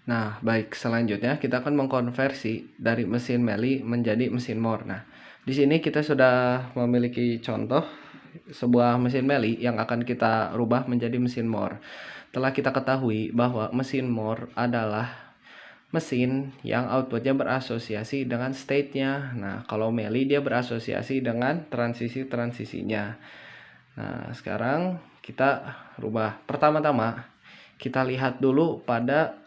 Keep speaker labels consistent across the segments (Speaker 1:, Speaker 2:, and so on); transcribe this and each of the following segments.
Speaker 1: Nah, baik, selanjutnya kita akan mengkonversi dari mesin Meli menjadi mesin Moore. Nah, di sini kita sudah memiliki contoh sebuah mesin Meli yang akan kita rubah menjadi mesin Moore. Telah kita ketahui bahwa mesin Moore adalah mesin yang outputnya berasosiasi dengan state-nya. Nah, kalau Meli dia berasosiasi dengan transisi-transisinya. Nah, sekarang kita rubah. Pertama-tama kita lihat dulu pada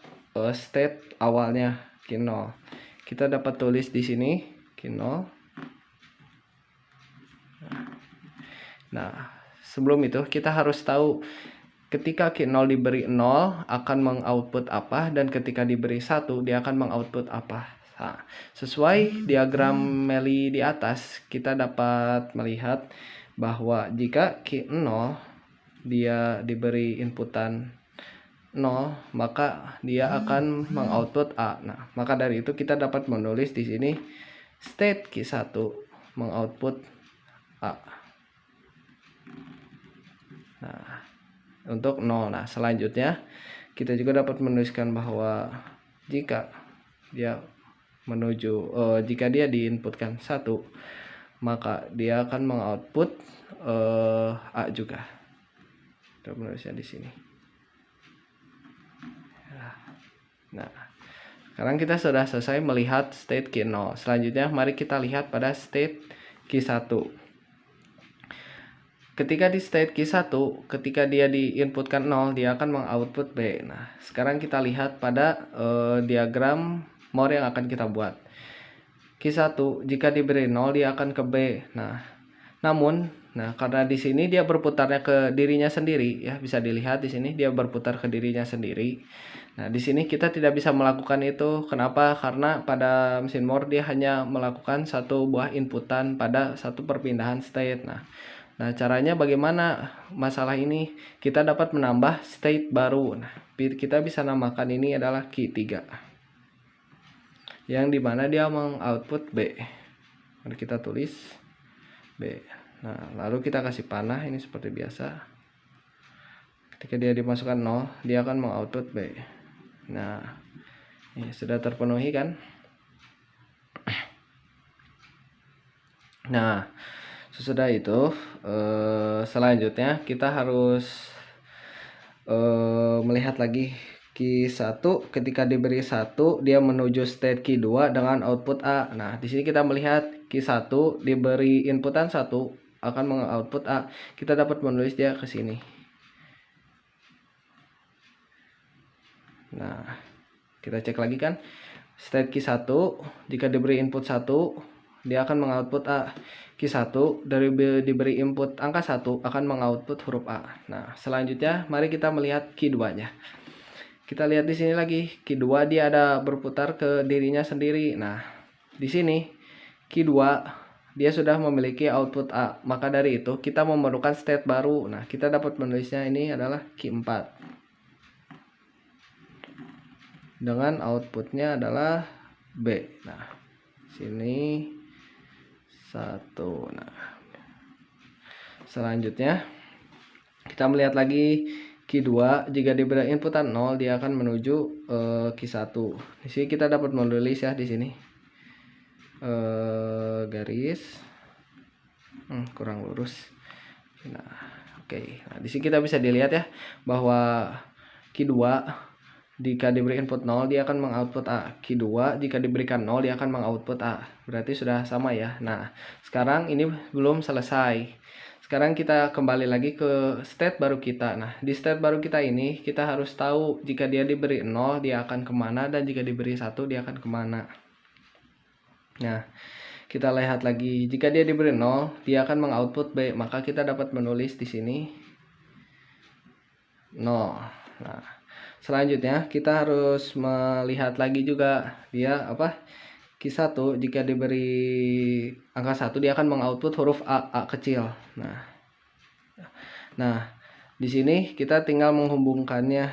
Speaker 1: state awalnya Q0. Kita dapat tulis di sini Q0. Nah, sebelum itu kita harus tahu ketika Q0 diberi 0 akan mengoutput apa, dan ketika diberi 1 dia akan mengoutput apa. Nah, sesuai diagram Meli di atas, kita dapat melihat bahwa jika Q0 dia diberi inputan 0, maka dia akan mengoutput A. Nah, maka dari itu kita dapat menulis di sini state Q1 mengoutput A. Nah, untuk 0. Nah, selanjutnya kita juga dapat menuliskan bahwa jika dia jika dia diinputkan 1, maka dia akan mengoutput A juga. Kita menulisnya di sini. Nah, sekarang kita sudah selesai melihat state Q0. Selanjutnya mari kita lihat pada state Q1. Ketika di state Q1, ketika dia diinputkan 0, dia akan mengoutput B. Nah, sekarang kita lihat pada diagram Moore yang akan kita buat. Q1 jika diberi 0 dia akan ke B. Nah, karena di sini dia berputarnya ke dirinya sendiri, ya bisa dilihat di sini dia berputar ke dirinya sendiri. Nah, di sini kita tidak bisa melakukan itu. Kenapa? Karena pada mesin Moore dia hanya melakukan satu buah inputan pada satu perpindahan state. Nah, caranya bagaimana masalah ini? Kita dapat menambah state baru. Nah, kita bisa namakan ini adalah Q3. Yang dimana dia mengoutput B. Mari kita tulis B. Nah, lalu kita kasih panah ini seperti biasa. Ketika dia dimasukkan 0, dia akan mengoutput B. Nah, ini sudah terpenuhi kan? Nah, sesudah itu selanjutnya kita harus melihat lagi Q1 ketika diberi 1 dia menuju state Q2 dengan output A. Nah, di sini kita melihat Q1 diberi inputan 1 akan mengoutput A. Kita dapat menulis dia ke sini. Nah, kita cek lagi kan. State Q1 jika diberi input 1 dia akan mengoutput A. Q1 dari diberi input angka 1 akan mengoutput huruf A. Nah, selanjutnya mari kita melihat Q2-nya. Kita lihat di sini lagi Q2 dia ada berputar ke dirinya sendiri. Nah, di sini Q2 dia sudah memiliki output A. Maka dari itu kita memerlukan state baru. Nah, kita dapat menulisnya ini adalah Q4. Dengan outputnya adalah B. Nah, sini 1. Nah, selanjutnya kita melihat lagi Q2 jika diberi inputan 0 dia akan menuju Q1. Di sini kita dapat menulis ya di sini garis kurang lurus. Nah, oke. Nah, di sini kita bisa dilihat ya bahwa Q2 jika diberi input 0 dia akan mengoutput A. Q2 jika diberikan 0 dia akan mengoutput A. Berarti sudah sama ya. Nah, sekarang ini belum selesai. Sekarang kita kembali lagi ke state baru kita. Nah, di state baru kita ini kita harus tahu jika dia diberi 0 dia akan kemana, dan jika diberi 1 dia akan kemana. Nah, kita lihat lagi jika dia diberi 0 dia akan mengoutput B. Maka kita dapat menulis di sini 0. Nah, selanjutnya kita harus melihat lagi juga dia Q1 jika diberi angka 1 dia akan mengoutput huruf A kecil. Nah, di sini kita tinggal menghubungkannya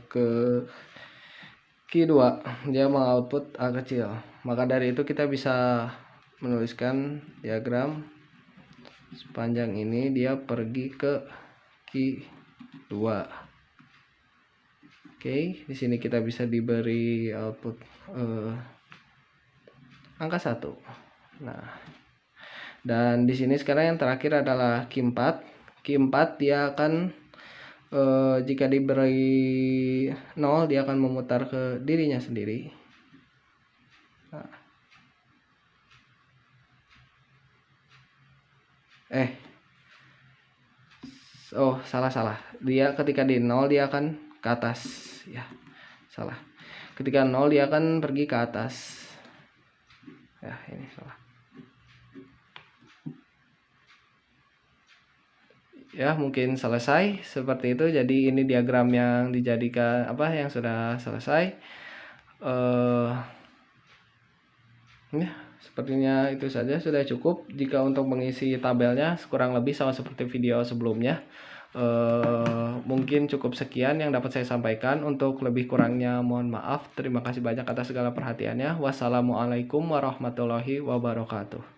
Speaker 1: ke Q2 dia mengoutput A kecil. Maka dari itu kita bisa menuliskan diagram sepanjang ini dia pergi ke Q2. Oke, di sini kita bisa diberi output angka 1. Nah, dan di sini sekarang yang terakhir adalah Q 4. Q 4 dia akan jika diberi 0 dia akan memutar ke dirinya sendiri. Nah. Oh, salah. Dia ketika di 0 dia akan ke atas ya. Salah. Ketika 0 dia akan pergi ke atas. Ya, ini salah. Ya, mungkin selesai seperti itu. Jadi ini diagram yang dijadikan yang sudah selesai. Ya, sepertinya itu saja sudah cukup. Jika untuk mengisi tabelnya kurang lebih sama seperti video sebelumnya. Mungkin cukup sekian yang dapat saya sampaikan. Untuk lebih kurangnya mohon maaf. Terima kasih banyak atas segala perhatiannya. Wassalamualaikum warahmatullahi wabarakatuh.